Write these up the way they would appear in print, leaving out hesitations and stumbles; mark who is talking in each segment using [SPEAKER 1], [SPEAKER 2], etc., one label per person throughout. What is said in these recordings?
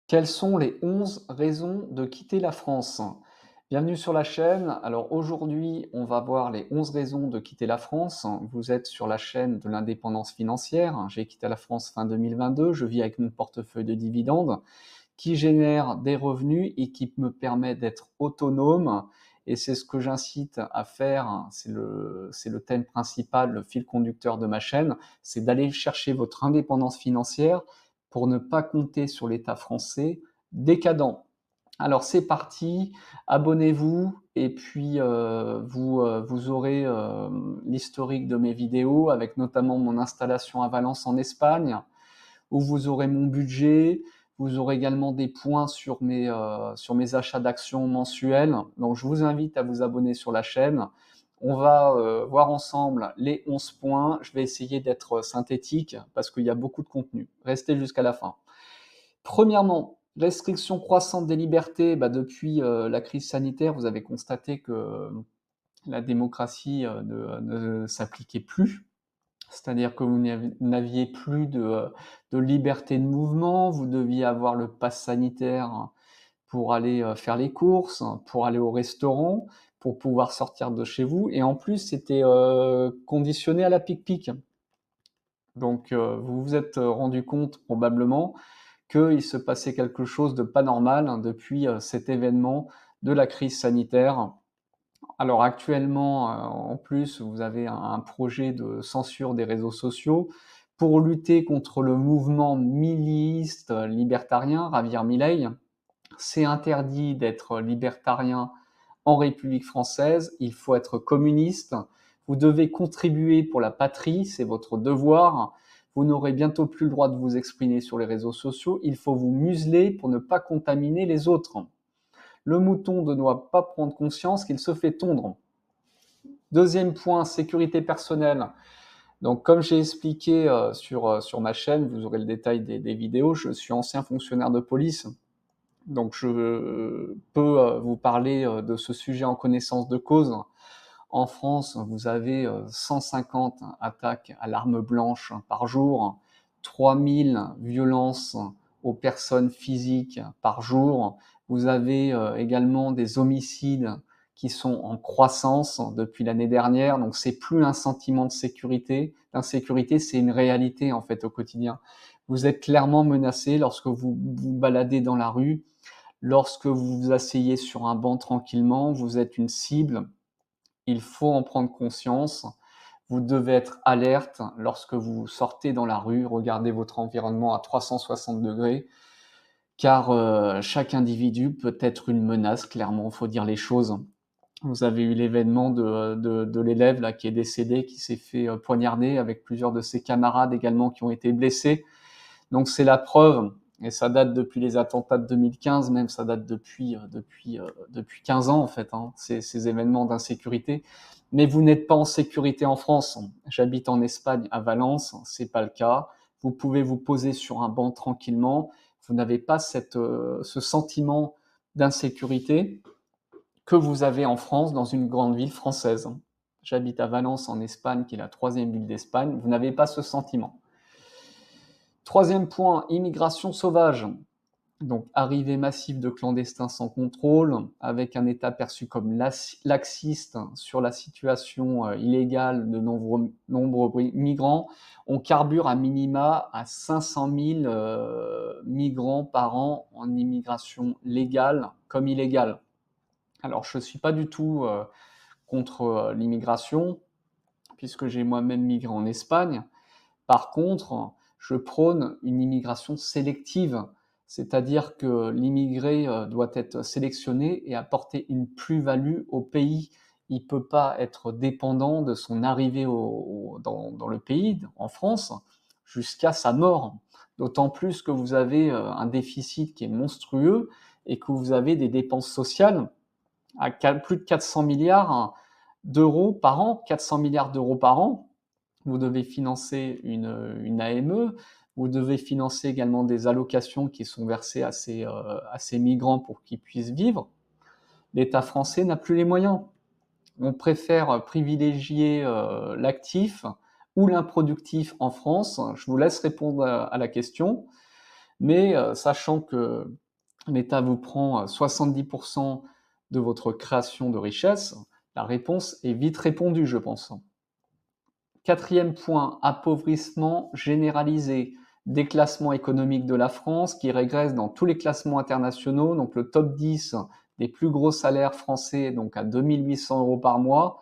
[SPEAKER 1] Quelles sont les 11 raisons de quitter la France? Bienvenue sur la chaîne. Alors aujourd'hui, on va voir les 11 raisons de quitter la France. Vous êtes sur la chaîne de l'indépendance financière. J'ai quitté la France fin 2022. Je vis avec mon portefeuille de dividendes qui génère des revenus et qui me permet d'être autonome. Et c'est ce que j'incite à faire. C'est le thème principal, le fil conducteur de ma chaîne. C'est d'aller chercher votre indépendance financière pour ne pas compter sur l'État français décadent. Alors c'est parti, abonnez-vous et puis vous aurez l'historique de mes vidéos avec notamment mon installation à Valence en Espagne, où vous aurez mon budget, vous aurez également des points sur mes achats d'actions mensuels. Donc je vous invite à vous abonner sur la chaîne. On va voir ensemble les 11 points. Je vais essayer d'être synthétique parce qu'il y a beaucoup de contenu. Restez jusqu'à la fin. Premièrement, restriction croissante des libertés. Depuis la crise sanitaire, vous avez constaté que la démocratie ne s'appliquait plus. C'est-à-dire que vous n'aviez plus de liberté de mouvement, vous deviez avoir le pass sanitaire pour aller faire les courses, pour aller au restaurant, pour pouvoir sortir de chez vous. Et en plus, c'était conditionné à la pic-pic. Donc vous vous êtes rendu compte probablement qu'il se passait quelque chose de pas normal depuis cet événement de la crise sanitaire. Alors actuellement, en plus, vous avez un projet de censure des réseaux sociaux pour lutter contre le mouvement milliste libertarien, Javier Milei. C'est interdit d'être libertarien en République française, il faut être communiste. Vous devez contribuer pour la patrie, c'est votre devoir. Vous n'aurez bientôt plus le droit de vous exprimer sur les réseaux sociaux, il faut vous museler pour ne pas contaminer les autres. Le mouton ne doit pas prendre conscience qu'il se fait tondre. Deuxième point, sécurité personnelle. Donc, comme j'ai expliqué sur ma chaîne, vous aurez le détail des vidéos, je suis ancien fonctionnaire de police. Donc, je peux vous parler de ce sujet en connaissance de cause. En France, vous avez 150 attaques à l'arme blanche par jour, 3000 violences aux personnes physiques par jour. Vous avez également des homicides qui sont en croissance depuis l'année dernière. Donc c'est plus un sentiment de sécurité, d'insécurité, c'est une réalité en fait au quotidien. Vous êtes clairement menacé lorsque vous vous baladez dans la rue, lorsque vous vous asseyez sur un banc tranquillement, vous êtes une cible. Il faut en prendre conscience. Vous devez être alerte lorsque vous sortez dans la rue, regardez votre environnement à 360 degrés, car chaque individu peut être une menace, clairement, il faut dire les choses. Vous avez eu l'événement de l'élève là qui est décédé, qui s'est fait poignarder avec plusieurs de ses camarades également qui ont été blessés. Donc c'est la preuve, et ça date depuis les attentats de 2015, même ça date depuis 15 ans en fait, hein, ces événements d'insécurité. Mais vous n'êtes pas en sécurité en France. J'habite en Espagne, à Valence, c'est pas le cas. Vous pouvez vous poser sur un banc tranquillement. Vous n'avez pas ce sentiment d'insécurité que vous avez en France dans une grande ville française. J'habite à Valence en Espagne, qui est la troisième ville d'Espagne. Vous n'avez pas ce sentiment. Troisième point, immigration sauvage. Donc arrivée massive de clandestins sans contrôle, avec un État perçu comme laxiste sur la situation illégale de nombreux migrants. On carbure à minima à 500 000 migrants par an en immigration légale comme illégale. Alors je ne suis pas du tout contre l'immigration, puisque j'ai moi-même migré en Espagne. Par contre, je prône une immigration sélective, c'est-à-dire que l'immigré doit être sélectionné et apporter une plus-value au pays. Il ne peut pas être dépendant de son arrivée dans le pays, en France, jusqu'à sa mort. D'autant plus que vous avez un déficit qui est monstrueux et que vous avez des dépenses sociales à plus de 400 milliards d'euros par an, 400 milliards d'euros par an. Vous devez financer une AME, vous devez financer également des allocations qui sont versées à ces migrants pour qu'ils puissent vivre. L'État français n'a plus les moyens. On préfère privilégier l'actif ou l'improductif en France. Je vous laisse répondre à la question. Mais sachant que l'État vous prend 70 de votre création de richesse, la réponse est vite répondue, je pense. Quatrième point, appauvrissement généralisé, déclassement économique de la France qui régresse dans tous les classements internationaux, donc le top 10 des plus gros salaires français, donc à 2 800 € par mois,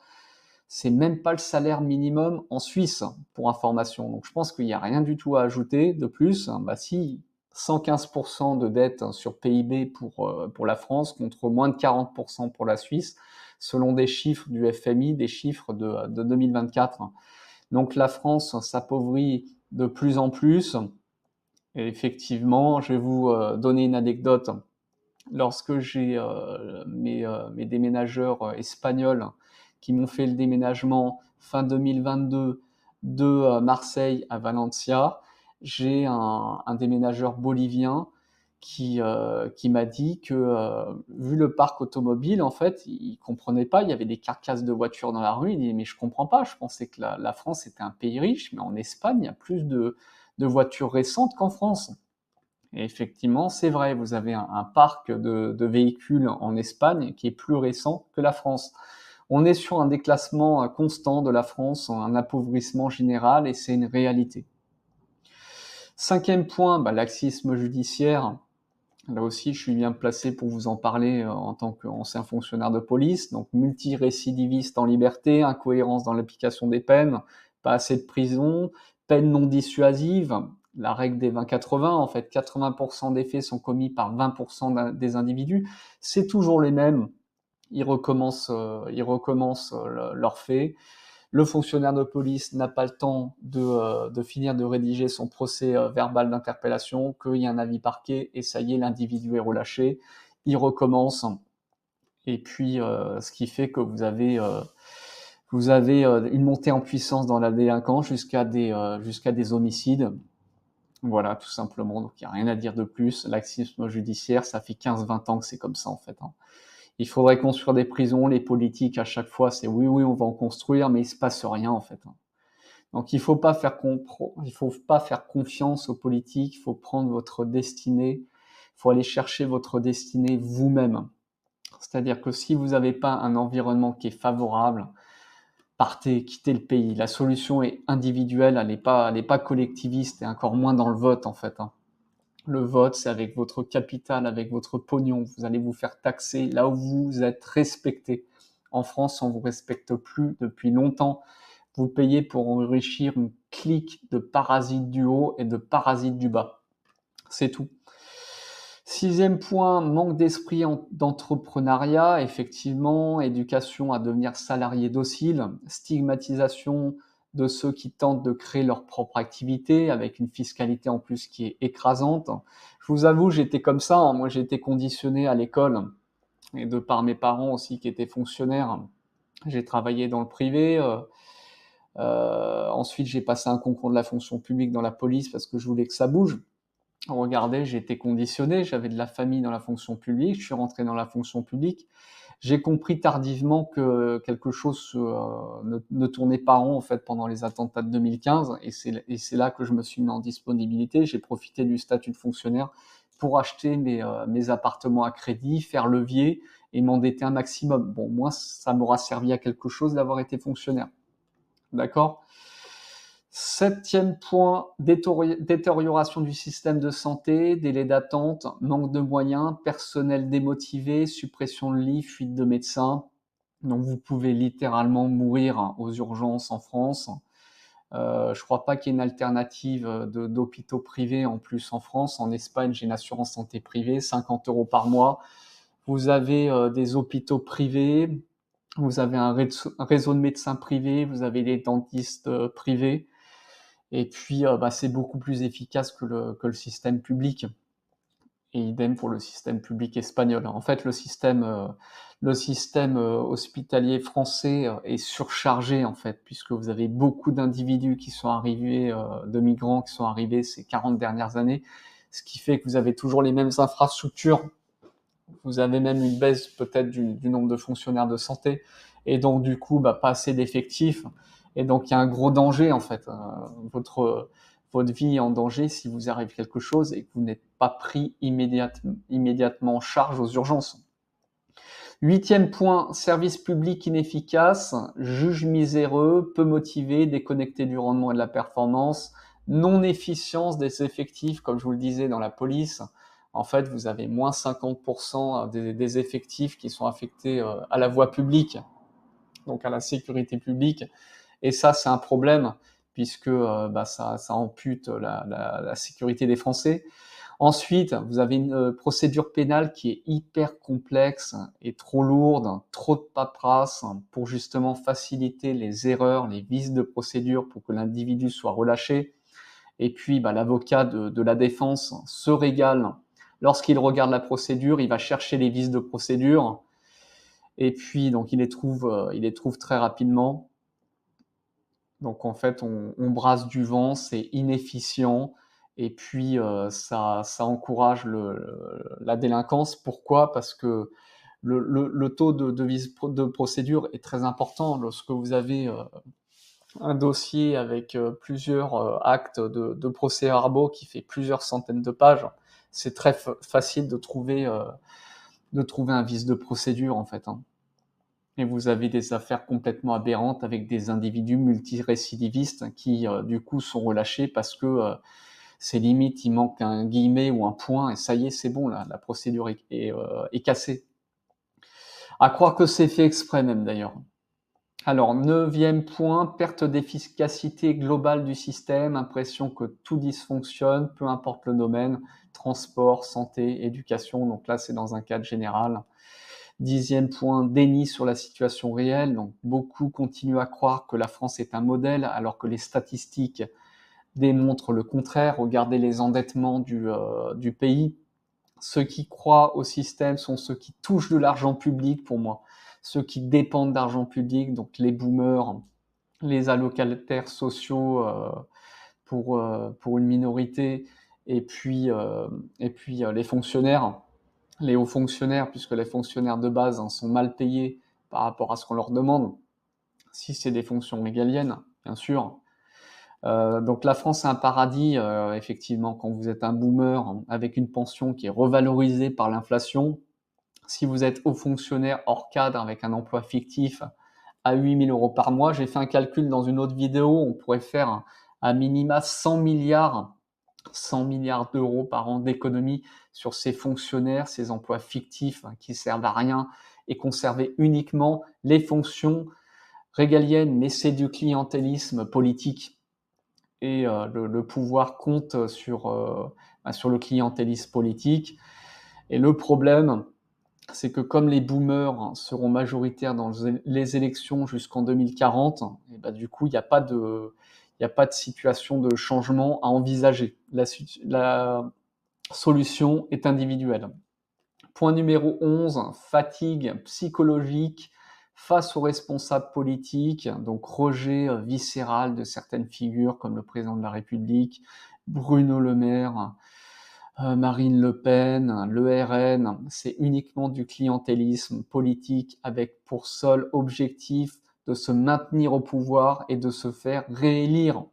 [SPEAKER 1] c'est même pas le salaire minimum en Suisse, pour information. Donc je pense qu'il n'y a rien du tout à ajouter de plus. Bah si, 115% de dette sur PIB pour la France contre moins de 40% pour la Suisse, selon des chiffres du FMI, des chiffres de 2024. Donc la France s'appauvrit de plus en plus. Et effectivement, je vais vous donner une anecdote. Lorsque j'ai mes déménageurs espagnols qui m'ont fait le déménagement fin 2022 de Marseille à Valencia, j'ai un déménageur bolivien qui m'a dit que, vu le parc automobile, en fait, il comprenait pas, il y avait des carcasses de voitures dans la rue. Il dit: «Mais je comprends pas, je pensais que la France était un pays riche, mais en Espagne, il y a plus de voitures récentes qu'en France». Et effectivement, c'est vrai, vous avez un parc de véhicules en Espagne qui est plus récent que la France. On est sur un déclassement constant de la France, un appauvrissement général, et c'est une réalité. Cinquième point, bah, laxisme judiciaire. Là aussi, je suis bien placé pour vous en parler en tant qu'ancien fonctionnaire de police. Donc, multirécidiviste en liberté, incohérence dans l'application des peines, pas assez de prison, peine non dissuasive, la règle des 20-80, en fait, 80% des faits sont commis par 20% des individus. C'est toujours les mêmes. Ils recommencent leurs faits. Le fonctionnaire de police n'a pas le temps de finir de rédiger son procès verbal d'interpellation, qu'il y a un avis parquet et ça y est, l'individu est relâché. Il recommence. Et puis, ce qui fait que vous avez une montée en puissance dans la délinquance jusqu'à des homicides. Voilà, tout simplement. Donc, il n'y a rien à dire de plus. Laxisme judiciaire, ça fait 15-20 ans que c'est comme ça, en fait. Il faudrait construire des prisons. Les politiques, à chaque fois, c'est oui, oui, on va en construire, mais il se passe rien, en fait. Donc, il faut pas faire confiance aux politiques. Il faut prendre votre destinée. Il faut aller chercher votre destinée vous-même. C'est-à-dire que si vous n'avez pas un environnement qui est favorable, partez, quittez le pays. La solution est individuelle, elle n'est pas collectiviste et encore moins dans le vote, en fait. Le vote, c'est avec votre capital, avec votre pognon. Vous allez vous faire taxer là où vous êtes respecté. En France, on vous respecte plus depuis longtemps. Vous payez pour enrichir une clique de parasites du haut et de parasites du bas. C'est tout. Sixième point, manque d'esprit d'entrepreneuriat, effectivement, éducation à devenir salarié docile, stigmatisation de ceux qui tentent de créer leur propre activité avec une fiscalité en plus qui est écrasante. Je vous avoue, j'étais comme ça, hein. Moi j'ai été conditionné à l'école et de par mes parents aussi qui étaient fonctionnaires. J'ai travaillé dans le privé. Ensuite, j'ai passé un concours de la fonction publique dans la police parce que je voulais que ça bouge. Regardez, j'ai été conditionné, j'avais de la famille dans la fonction publique, je suis rentré dans la fonction publique. J'ai compris tardivement que quelque chose ne tournait pas rond en fait pendant les attentats de 2015, et c'est là que je me suis mis en disponibilité. J'ai profité du statut de fonctionnaire pour acheter mes appartements à crédit, faire levier et m'endetter un maximum. Bon, moi, ça m'aura servi à quelque chose d'avoir été fonctionnaire. D'accord? Septième point, détérioration du système de santé, délai d'attente, manque de moyens, personnel démotivé, suppression de lits, fuite de médecins. Donc vous pouvez littéralement mourir aux urgences en France. Je crois pas qu'il y ait une alternative d'hôpitaux privés en plus en France. En Espagne, j'ai une assurance santé privée, 50 € par mois. Vous avez des hôpitaux privés, vous avez un réseau de médecins privés, vous avez des dentistes privés. Et puis, bah, c'est beaucoup plus efficace que le système public. Et idem pour le système public espagnol. En fait, le système hospitalier français est surchargé, en fait, puisque vous avez beaucoup d'individus qui sont arrivés, de migrants qui sont arrivés ces 40 dernières années, ce qui fait que vous avez toujours les mêmes infrastructures. Vous avez même une baisse peut-être du nombre de fonctionnaires de santé, et donc du coup, bah, pas assez d'effectifs. Et donc il y a un gros danger en fait. votre vie est en danger si vous arrive quelque chose et que vous n'êtes pas pris immédiatement en charge aux urgences. 8e point, service public inefficace, juge miséreux, peu motivé, déconnecté du rendement et de la performance, non-efficience des effectifs, comme je vous le disais dans la police. En fait, vous avez moins 50% des effectifs qui sont affectés à la voie publique, donc à la sécurité publique. Et ça, c'est un problème, puisque ça ampute la sécurité des Français. Ensuite, vous avez une procédure pénale qui est hyper complexe et trop lourde, trop de paperasse pour justement faciliter les erreurs, les vices de procédure pour que l'individu soit relâché. Et puis, l'avocat de la défense se régale. Lorsqu'il regarde la procédure, il va chercher les vices de procédure et puis donc il les trouve très rapidement. Donc en fait, on brasse du vent, c'est inefficient et puis ça encourage la délinquance. Pourquoi? Parce que le taux de vice de procédure est très important. Lorsque vous avez un dossier avec plusieurs actes de procès-verbaux qui fait plusieurs centaines de pages, c'est très facile de trouver un vice de procédure en fait, hein. Et vous avez des affaires complètement aberrantes avec des individus multirécidivistes qui, du coup, sont relâchés parce que c'est limite, il manque un guillemet ou un point et ça y est, c'est bon, la procédure est cassée. À croire que c'est fait exprès même d'ailleurs. Alors, 9e point, perte d'efficacité globale du système, impression que tout dysfonctionne, peu importe le domaine, transport, santé, éducation, donc là c'est dans un cadre général. 10e point, déni sur la situation réelle. Donc, beaucoup continuent à croire que la France est un modèle, alors que les statistiques démontrent le contraire. Regardez les endettements du pays. Ceux qui croient au système sont ceux qui touchent de l'argent public, pour moi. Ceux qui dépendent d'argent public, donc les boomers, les allocataires sociaux pour une minorité, et puis les fonctionnaires, les hauts fonctionnaires, puisque les fonctionnaires de base sont mal payés par rapport à ce qu'on leur demande, si c'est des fonctions régaliennes, bien sûr. Donc la France, c'est un paradis, effectivement, quand vous êtes un boomer avec une pension qui est revalorisée par l'inflation. Si vous êtes haut fonctionnaire hors cadre avec un emploi fictif à 8 000 € par mois, j'ai fait un calcul dans une autre vidéo, on pourrait faire à minima 100 milliards d'euros par an d'économie sur ces fonctionnaires, ces emplois fictifs qui servent à rien et conserver uniquement les fonctions régaliennes, mais c'est du clientélisme politique et le pouvoir compte sur le clientélisme politique. Et le problème, c'est que comme les boomers seront majoritaires dans les élections jusqu'en 2040, et du coup, il n'y a pas de situation de changement à envisager. La solution est individuelle. Point numéro 11, fatigue psychologique face aux responsables politiques, donc rejet viscéral de certaines figures comme le président de la République, Bruno Le Maire, Marine Le Pen, le RN. C'est uniquement du clientélisme politique avec pour seul objectif de se maintenir au pouvoir et de se faire réélire.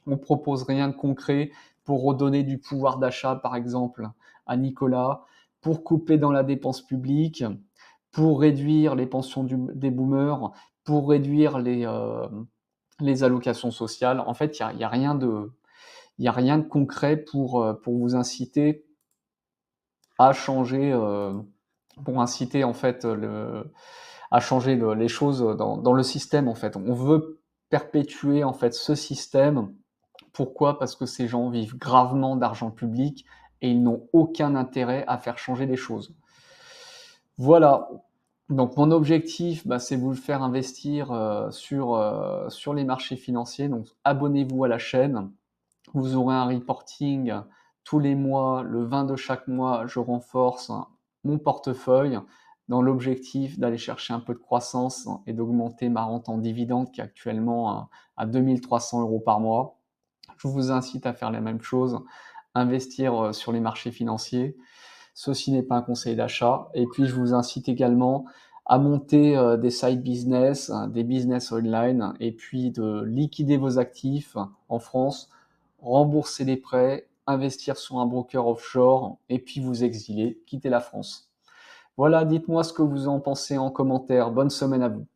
[SPEAKER 1] On propose rien de concret pour redonner du pouvoir d'achat, par exemple, à Nicolas, pour couper dans la dépense publique, pour réduire les pensions des boomers, pour réduire les allocations sociales. En fait, il y a rien de concret pour vous inciter à changer, pour inciter en fait à changer les choses dans le système en fait. On veut perpétuer en fait ce système. Pourquoi? Parce que ces gens vivent gravement d'argent public et ils n'ont aucun intérêt à faire changer les choses. Voilà. Donc mon objectif, c'est vous faire investir sur les marchés financiers. Donc abonnez-vous à la chaîne. Vous aurez un reporting tous les mois. Le 20 de chaque mois, je renforce mon portefeuille dans l'objectif d'aller chercher un peu de croissance et d'augmenter ma rente en dividende qui est actuellement à 2 300 € par mois. Je vous incite à faire la même chose, investir sur les marchés financiers. Ceci n'est pas un conseil d'achat. Et puis, je vous incite également à monter des side business, des business online, et puis de liquider vos actifs en France rembourser les prêts, investir sur un broker offshore et puis vous exiler, quitter la France. Voilà, dites-moi ce que vous en pensez en commentaire. Bonne semaine à vous.